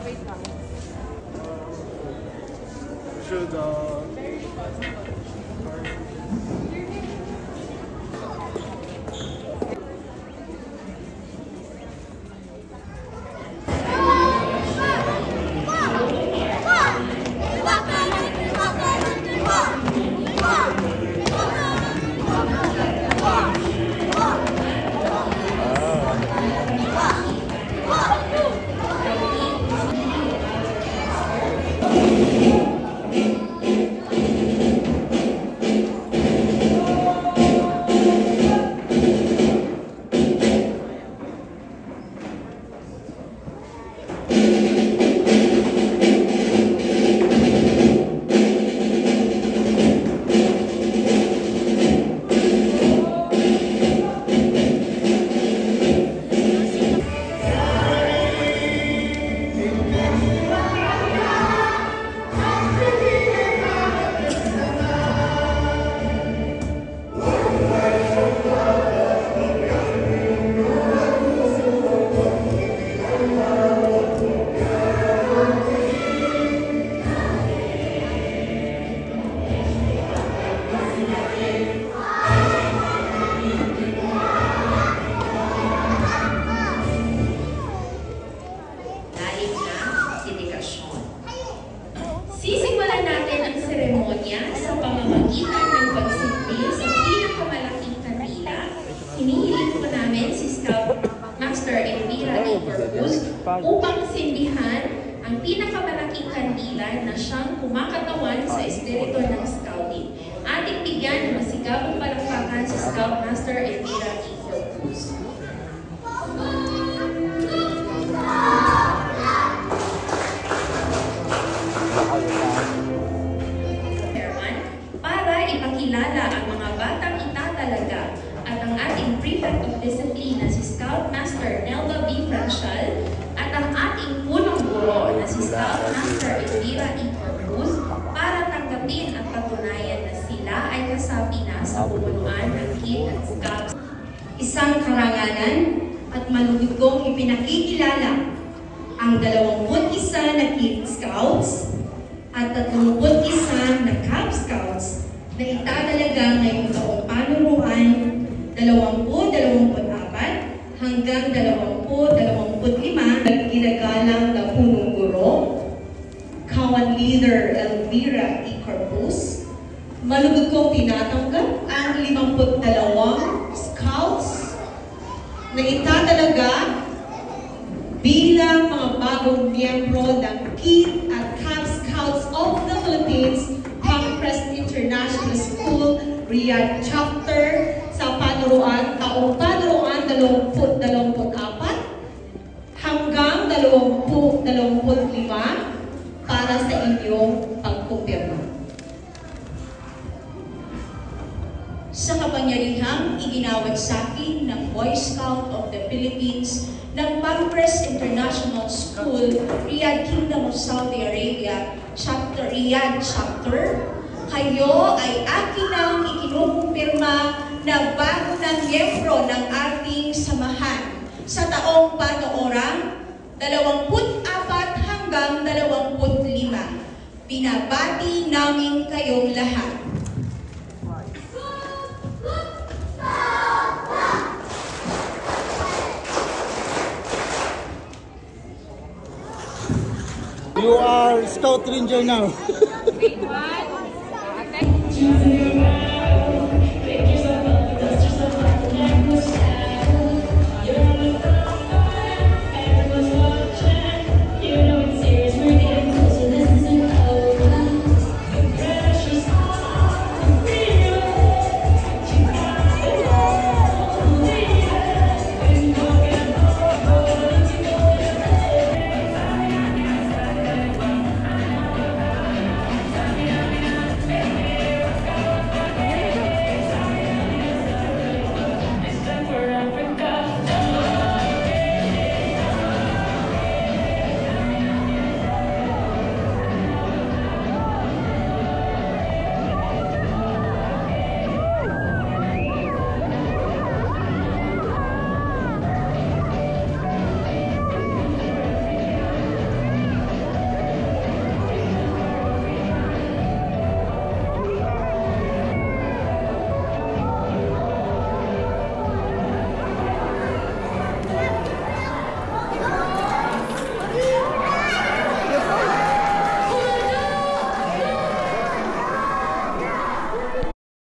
Should Sisimulan natin ang seremonya sa pamamagitan ng pagsimbol sa pinakamalaking kandila. Hinihiling po namin si Scout Master Elvira A. Corpus upang sindihan ang pinakamalaking kandila na siyang kumakatawan sa espiritu ng Scouting. Ating bigyan ng masigabong palakpakan si Scout Master Elvira A. Corpus. Para ipakilala ang mga batang itatalaga at ang ating Prefect of Discipline na si Scout Master Nelda B. Franchal at ang ating punong guro na si Scout Master Elvira E. Corpus para tanggapin at patunayan na sila ay kasapi na sa pupunuan ng Kid at Scouts. Isang karangalan at malugod kong ipinakikilala ang 21 na Kid Scouts at 31 na Cub Scouts na itadalaga ngayong taong panuruan 2024 hanggang 2025 nagginagalang na punong guro, Kawan Leader Elvira E. Corpus. Malugod kong tinatanggap ang 52 Scouts na itadalaga bilang mga bagong miyembro ng Kid at Cub Scouts of the Philippines, Pangcrest International School, Riyadh Chapter sa panuruan, taong panuruan 2024 hanggang 2025 para sa inyong pagkumpirma. Sa kapangyarihang iginawad sa akin ng Boy Scout of the Philippines ng Pangcrest International School, Riyadh Kingdom of Saudi Arabia, Chapter Riyadh Chapter, kayo ay akin nang ikinukumpirma na bago ng miyembro ng ating samahan sa taong panooran 24 hanggang 25. Binabati namin kayong lahat. You are Scout Ranger now. Grade 1.